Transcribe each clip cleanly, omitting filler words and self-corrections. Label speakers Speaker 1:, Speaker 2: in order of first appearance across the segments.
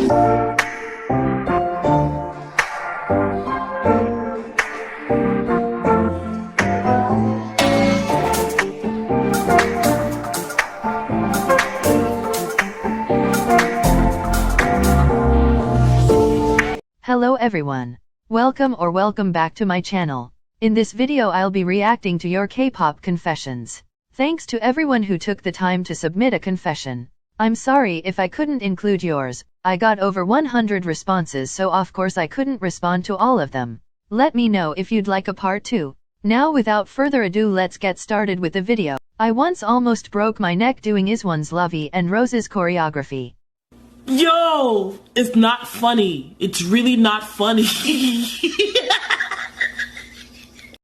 Speaker 1: Hello everyone. Welcome back to my channel. In this video I'll be reacting to your K-pop confessions. Thanks to everyone who took the time to submit a confession. I'm sorry if I couldn't include yours. I got over 100 responses, so of course I couldn't respond to all of them. Let me know if you'd like a part 2. Now without further ado, let's get started with the video. I once almost broke my neck doing IZ*ONE's Vllo and Rose's choreography.
Speaker 2: Yo, it's not funny. It's really not funny.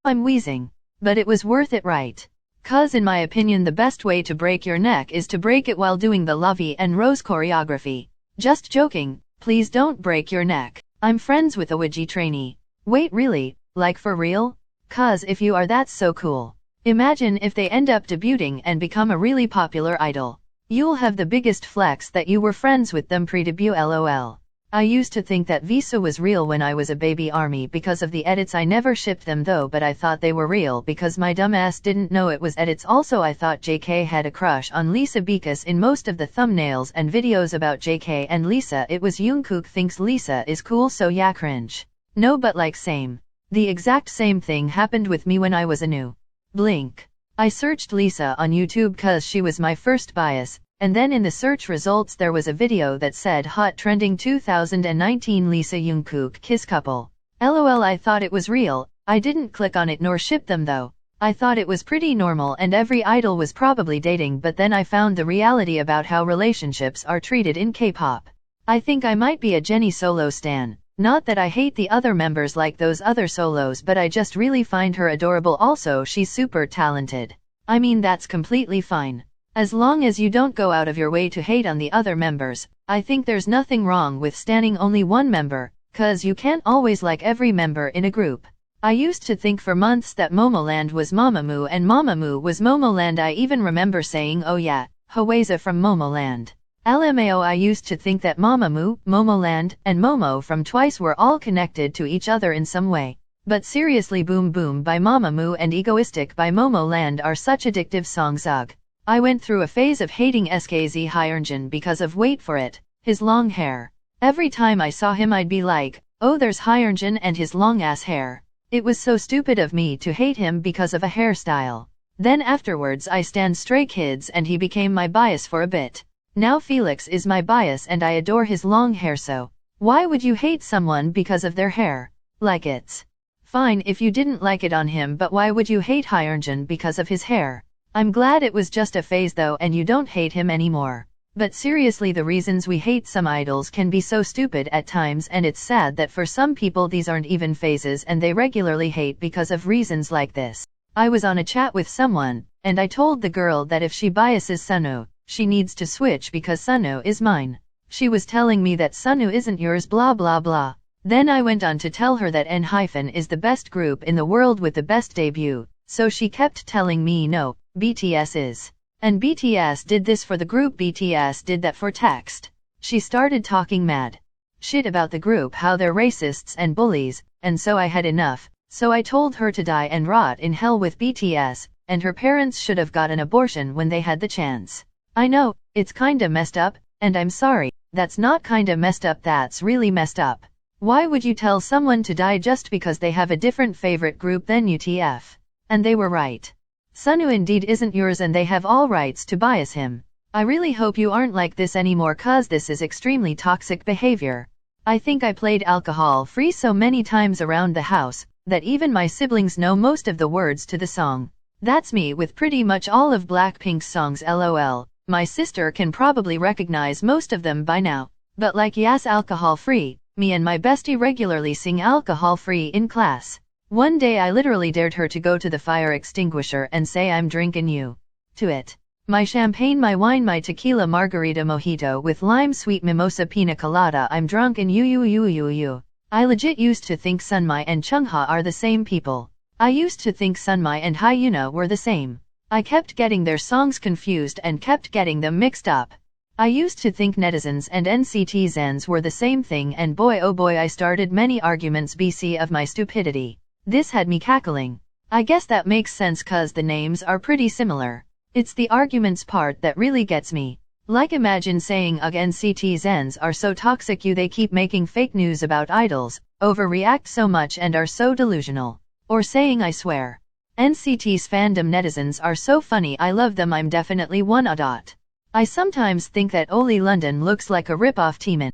Speaker 1: I'm wheezing, but it was worth it, right? 'Cause in my opinion the best way to break your neck is to break it while doing the Vllo and Rose choreography. Just joking, please don't break your neck. I'm friends with a YG trainee. Wait, really? Like for real? 'Cause if you are, that's so cool. Imagine if they end up debuting and become a really popular idol. You'll have the biggest flex that you were friends with them pre-debut, lol. I used to think that Vllo was real when I was a baby army because of the edits. I never shipped them though, but I thought they were real because my dumbass didn't know it was edits. Also I thought JK had a crush on Lisa because in most of the thumbnails and videos about JK and Lisa it was Jungkook thinks Lisa is cool, so yeah, cringe. No, but like same. The exact same thing happened with me when I was a new Blink. I searched Lisa on YouTube cause she was my first bias, and then in the search results there was a video that said hot trending 2019 Lisa Jungkook kiss couple. LOL, I thought it was real. I didn't click on it nor ship them though. I thought it was pretty normal and every idol was probably dating, but then I found the reality about how relationships are treated in K-pop. I think I might be a Jennie solo stan. Not that I hate the other members like those other solos, but I just really find her adorable. Also she's super talented. I mean that's completely fine. As long as you don't go out of your way to hate on the other members, I think there's nothing wrong with standing only one member, 'cause you can't always like every member in a group. I used to think for months that Momoland was Mamamoo and Mamamoo was Momoland. I even remember saying, oh yeah, Hwasa from Momoland. LMAO, I used to think that Mamamoo, Momoland, and Momo from Twice were all connected to each other in some way. But seriously, Boom Boom by Mamamoo and Egoistic by Momoland are such addictive songs. Ugh. I went through a phase of hating SKZ Hyunjin because of, wait for it, his long hair. Every time I saw him I'd be like, oh there's Hyunjin and his long ass hair. It was so stupid of me to hate him because of a hairstyle. Then afterwards I stan Stray Kids and he became my bias for a bit. Now Felix is my bias and I adore his long hair. So why would you hate someone because of their hair? Like, it's fine if you didn't like it on him, but why would you hate Hyunjin because of his hair? I'm glad it was just a phase though and you don't hate him anymore. But seriously, the reasons we hate some idols can be so stupid at times, and it's sad that for some people these aren't even phases and they regularly hate because of reasons like this. I was on a chat with someone, and I told the girl that if she biases Sunwoo, she needs to switch because Sunwoo is mine. She was telling me that Sunwoo isn't yours, blah blah blah. Then I went on to tell her that N- is the best group in the world with the best debut, so she kept telling me no, BTS is. And BTS did this for the group, BTS did that for text. She started talking mad shit about the group, how they're racists and bullies, and so I had enough. So I told her to die and rot in hell with BTS, and her parents should have got an abortion when they had the chance. I know, it's kinda messed up, and I'm sorry, that's not kinda messed up, that's really messed up. Why would you tell someone to die just because they have a different favorite group than you? TF. And they were right. Sunwoo indeed isn't yours and they have all rights to bias him. I really hope you aren't like this anymore, cause this is extremely toxic behavior. I think I played Alcohol Free so many times around the house, that even my siblings know most of the words to the song. That's me with pretty much all of Blackpink's songs, lol. My sister can probably recognize most of them by now. But like, yes, Alcohol Free, me and my bestie regularly sing Alcohol Free in class. One day I literally dared her to go to the fire extinguisher and say, I'm drinkin' you to it. My champagne, my wine, my tequila margarita mojito with lime sweet mimosa pina colada, I'm drunk and you. I legit used to think Sunmi and Chungha are the same people. I used to think Sunmi and Hyuna were the same. I kept getting their songs confused and kept getting them mixed up. I used to think netizens and NCTzens were the same thing, and boy oh boy I started many arguments BC of my stupidity. This had me cackling. I guess that makes sense cause the names are pretty similar. It's the arguments part that really gets me. Like imagine saying ugh NCTzens are so toxic they keep making fake news about idols, overreact so much and are so delusional. Or saying I swear. NCT's fandom netizens are so funny, I love them, I'm definitely one a dot. I sometimes think that Oli London looks like a rip-off Teemin.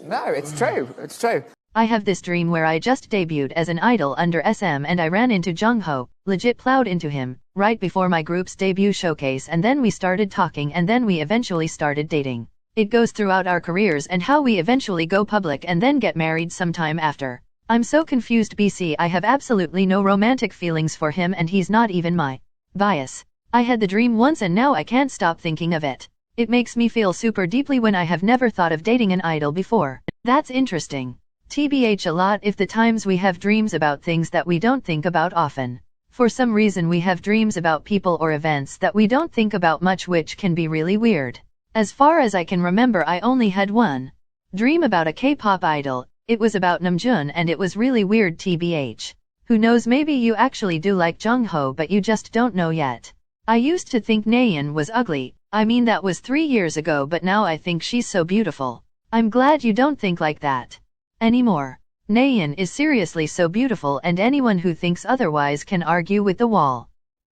Speaker 3: No, it's true, it's true.
Speaker 1: I have this dream where I just debuted as an idol under SM and I ran into Jungho, legit plowed into him, right before my group's debut showcase, and then we started talking and then we eventually started dating. It goes throughout our careers and how we eventually go public and then get married sometime after. I'm so confused BC, I have absolutely no romantic feelings for him and he's not even my bias. I had the dream once and now I can't stop thinking of it. It makes me feel super deeply when I have never thought of dating an idol before. That's interesting. TBH a lot if the times we have dreams about things that we don't think about often. For some reason we have dreams about people or events that we don't think about much, which can be really weird. As far as I can remember I only had one dream about a K-pop idol. It was about Namjoon and it was really weird TBH. Who knows, maybe you actually do like Jungho but you just don't know yet. I used to think Nayeon was ugly, I mean that was 3 years ago, but now I think she's so beautiful. I'm glad you don't think like that anymore. Nayeon is seriously so beautiful and anyone who thinks otherwise can argue with the wall.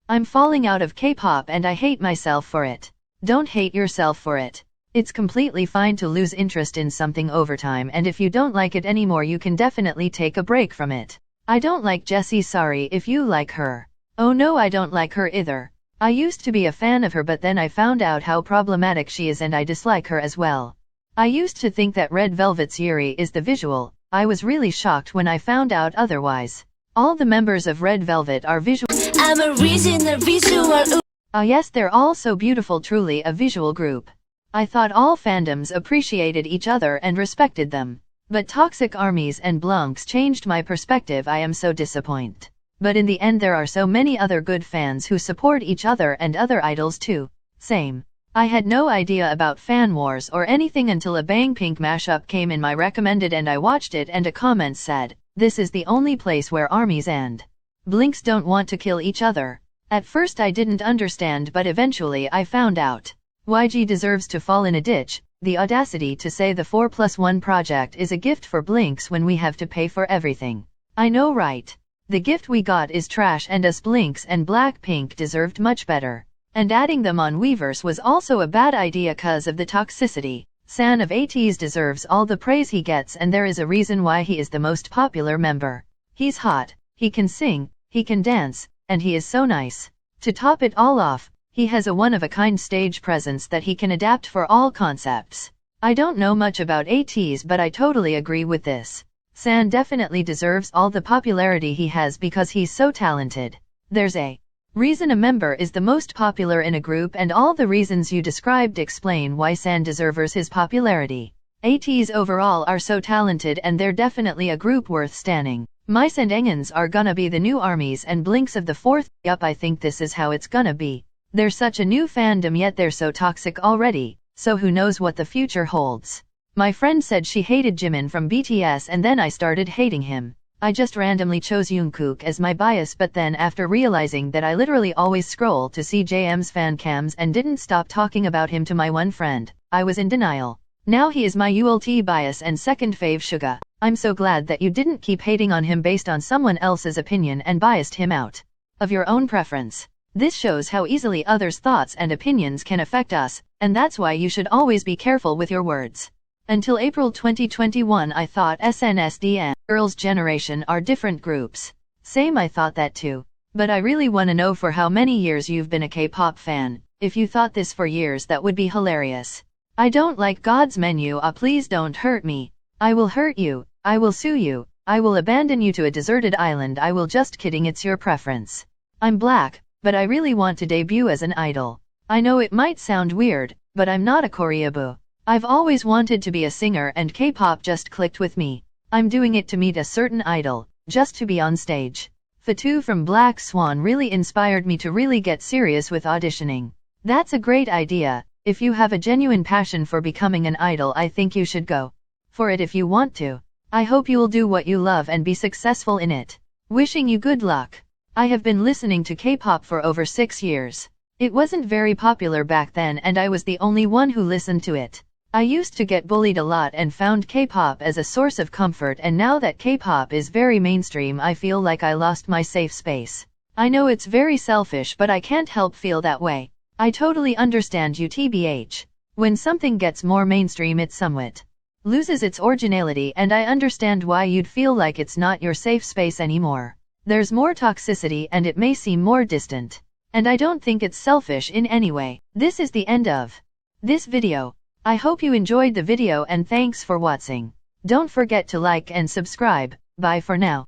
Speaker 1: I'm falling out of K-pop and I hate myself for it. Don't hate yourself for it. It's completely fine to lose interest in something over time, and if you don't like it anymore you can definitely take a break from it. I don't like Jessie, sorry if you like her. Oh no, I don't like her either. I used to be a fan of her but then I found out how problematic she is and I dislike her as well. I used to think that Red Velvet's Yuri is the visual. I was really shocked when I found out otherwise. All the members of Red Velvet are visual.
Speaker 4: I'm a original visual.
Speaker 1: Ah yes, they're all so beautiful, truly a visual group. I thought all fandoms appreciated each other and respected them. But toxic armies and blunks changed my perspective. I am so disappointed. But in the end there are so many other good fans who support each other and other idols too. Same. I had no idea about fan wars or anything until a Bang Pink mashup came in my recommended and I watched it and a comment said, "This is the only place where armies and blinks don't want to kill each other." At first I didn't understand but eventually I found out. YG deserves to fall in a ditch. The audacity to say the 4+1 project is a gift for blinks when we have to pay for everything. I know, right? The gift we got is trash and us blinks and Blackpink deserved much better. And adding them on Weverse was also a bad idea cause of the toxicity. San of ATEEZ deserves all the praise he gets and there is a reason why he is the most popular member. He's hot, he can sing, he can dance, and he is so nice. To top it all off, he has a one-of-a-kind stage presence that he can adapt for all concepts. I don't know much about ATEEZ but I totally agree with this. San definitely deserves all the popularity he has because he's so talented. There's a reason a member is the most popular in a group and all the reasons you described explain why San deserves his popularity. ATEEZ overall are so talented and they're definitely a group worth standing. Mice and Engens are gonna be the new armies and blinks of the fourth. Yup, I think this is how it's gonna be. They're such a new fandom yet they're so toxic already, so who knows what the future holds. My friend said she hated Jimin from BTS and then I started hating him. I just randomly chose Jungkook as my bias but then after realizing that I literally always scroll to see JM's fan cams and didn't stop talking about him to my one friend, I was in denial. Now he is my ULT bias and second fave Suga. I'm so glad that you didn't keep hating on him based on someone else's opinion and biased him out of your own preference. This shows how easily others' thoughts and opinions can affect us, and that's why you should always be careful with your words. Until April 2021 I thought SNSD and Girls' Generation are different groups. Same, I thought that too. But I really wanna know for how many years you've been a K-pop fan. If you thought this for years that would be hilarious. I don't like God's menu, please don't hurt me. I will hurt you, I will sue you, I will abandon you to a deserted island. I will, just kidding, it's your preference. I'm black, but I really want to debut as an idol. I know it might sound weird, but I'm not a choreographer. I've always wanted to be a singer and K-pop just clicked with me. I'm doing it to meet a certain idol, just to be on stage. Fatu from Black Swan really inspired me to really get serious with auditioning. That's a great idea. If you have a genuine passion for becoming an idol, I think you should go for it if you want to. I hope you will do what you love and be successful in it. Wishing you good luck. I have been listening to K-pop for over 6 years. It wasn't very popular back then and I was the only one who listened to it. I used to get bullied a lot and found K-pop as a source of comfort, and now that K-pop is very mainstream I feel like I lost my safe space. I know it's very selfish but I can't help feel that way. I totally understand you tbh. When something gets more mainstream it somewhat loses its originality, and I understand why you'd feel like it's not your safe space anymore. There's more toxicity and it may seem more distant. And I don't think it's selfish in any way. This is the end of this video. I hope you enjoyed the video and thanks for watching. Don't forget to like and subscribe. Bye for now.